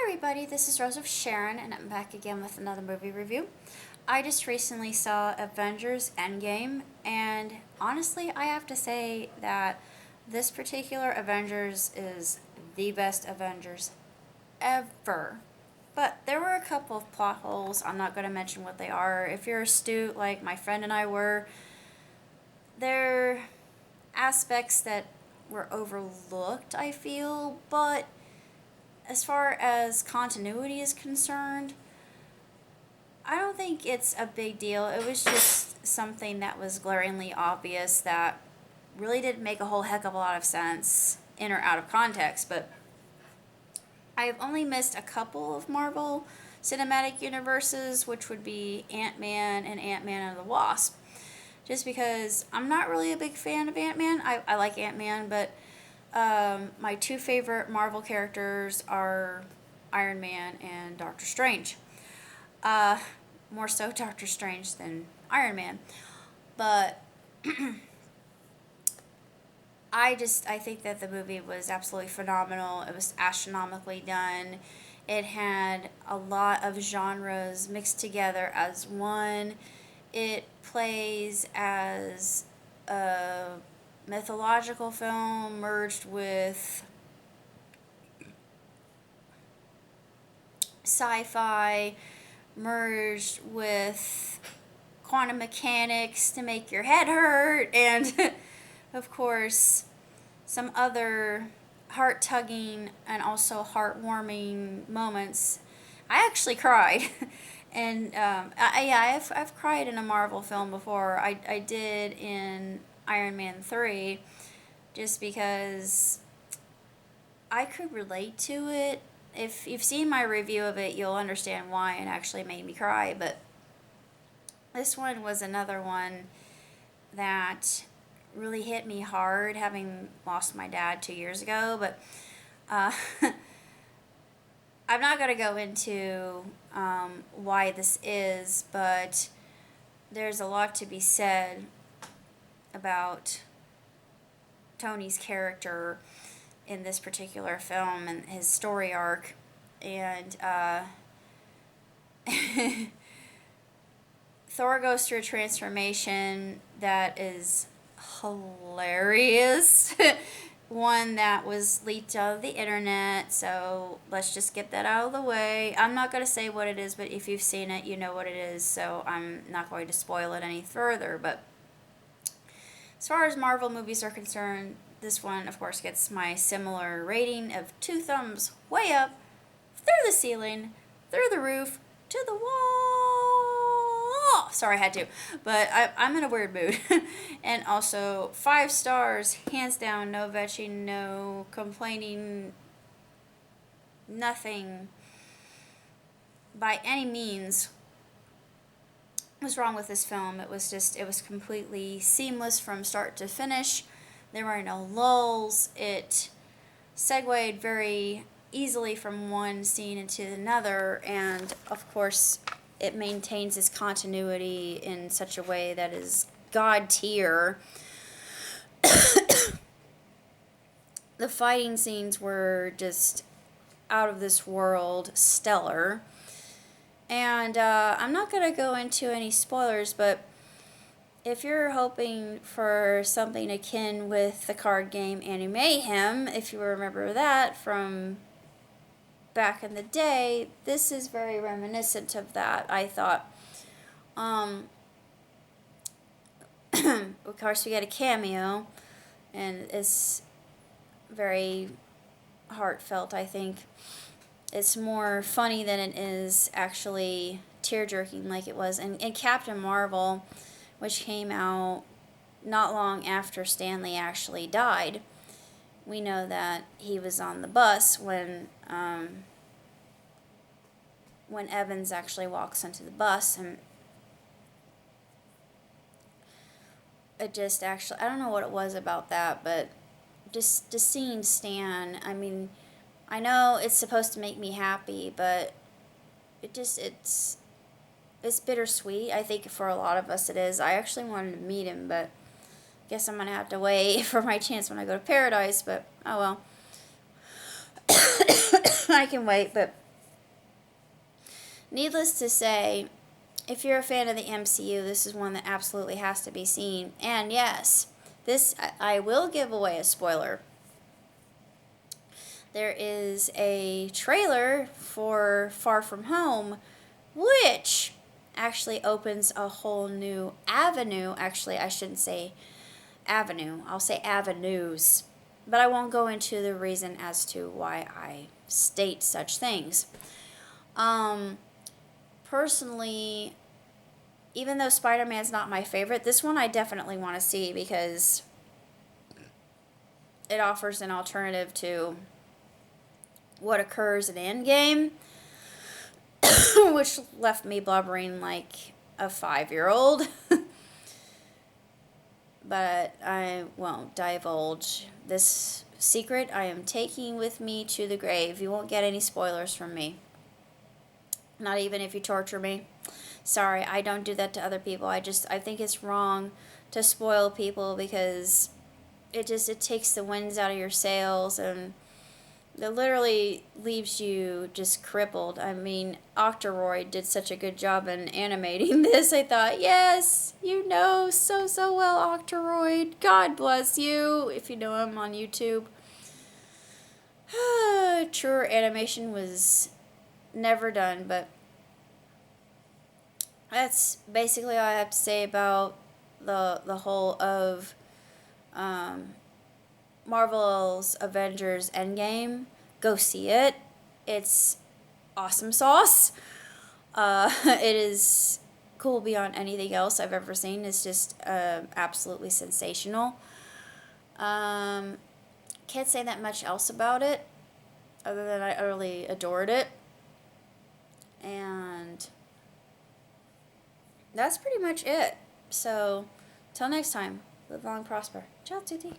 everybody, this is Rose of Sharon, and I'm back again with another movie review. I just recently saw Avengers Endgame, and honestly, I have to say that this particular Avengers is the best Avengers ever. But there were a couple of plot holes. I'm not going to mention what they are. If you're astute, like my friend and I were, there are aspects that were overlooked, I feel, but as far as continuity is concerned, I don't think it's a big deal. It was just something that was glaringly obvious that really didn't make a whole heck of a lot of sense in or out of context. But I've only missed a couple of Marvel Cinematic Universes, which would be Ant-Man and Ant-Man and the Wasp. Just because I'm not really a big fan of Ant-Man. I like Ant-Man, but my two favorite Marvel characters are Iron Man and Doctor Strange. More so Doctor Strange than Iron Man. But I think that the movie was absolutely phenomenal. It was astronomically done. It had a lot of genres mixed together as one. It plays as a mythological film merged with sci-fi, merged with quantum mechanics to make your head hurt, and of course some other heart-tugging and also heartwarming moments. I actually cried. And I've cried in a Marvel film before. I did in Iron Man 3, just because I could relate to it. If you've seen my review of it, you'll understand why it actually made me cry. But this one was another one that really hit me hard, having lost my dad 2 years ago. But I'm not going to go into why this is, but there's a lot to be said about Tony's character in this particular film and his story arc. And Thor goes through a transformation that is hilarious. One that was leaked out of the internet, so let's just get that out of the way. I'm not going to say what it is, but if you've seen it, you know what it is, so I'm not going to spoil it any further. But as far as Marvel movies are concerned, this one, of course, gets my similar rating of 2 thumbs way up, through the ceiling, through the roof, to the wall. Sorry, I had to, but I'm in a weird mood. And also 5 stars, hands down, no vetching, no complaining, nothing by any means was wrong with this film. It was completely seamless from start to finish. There were no lulls. It segued very easily from one scene into another, and of course it maintains its continuity in such a way that is god tier. The fighting scenes were just out of this world stellar. And I'm not going to go into any spoilers, but if you're hoping for something akin with the card game Mayhem, if you remember that from back in the day, this is very reminiscent of that, I thought. Of course, we get a cameo, and it's very heartfelt, I think. It's more funny than it is actually tear-jerking like it was. And Captain Marvel, which came out not long after Stanley actually died, we know that he was on the bus when Evans actually walks into the bus, and it just actually, I don't know what it was about that, but just seeing Stan, I mean, I know it's supposed to make me happy, but it's bittersweet. I think for a lot of us it is. I actually wanted to meet him, but I guess I'm going to have to wait for my chance when I go to Paradise, but oh well. I can wait, but Needless to say, if you're a fan of the MCU, this is one that absolutely has to be seen. And yes, I will give away a spoiler. There is a trailer for Far From Home, which actually opens a whole new avenue. Actually, I shouldn't say avenue, I'll say avenues. But I won't go into the reason as to why I state such things. Personally, even though Spider-Man's not my favorite, this one I definitely want to see because it offers an alternative to what occurs in Endgame, which left me blubbering like a 5-year-old. But I won't divulge this secret I am taking with me to the grave. You won't get any spoilers from me. Not even if you torture me. Sorry, I don't do that to other people. I think it's wrong to spoil people because it takes the winds out of your sails, and it literally leaves you just crippled. I mean, Octoroid did such a good job in animating this. I thought, yes, you know so well, Octoroid. God bless you, if you know him on YouTube. Truer animation was never done, but that's basically all I have to say about the whole of Marvel's Avengers Endgame. Go see it. It's awesome sauce. It is cool beyond anything else I've ever seen. It's just absolutely sensational. Can't say that much else about it other than I utterly adored it. And that's pretty much it. So, till next time, live long, prosper. Ciao, tutti.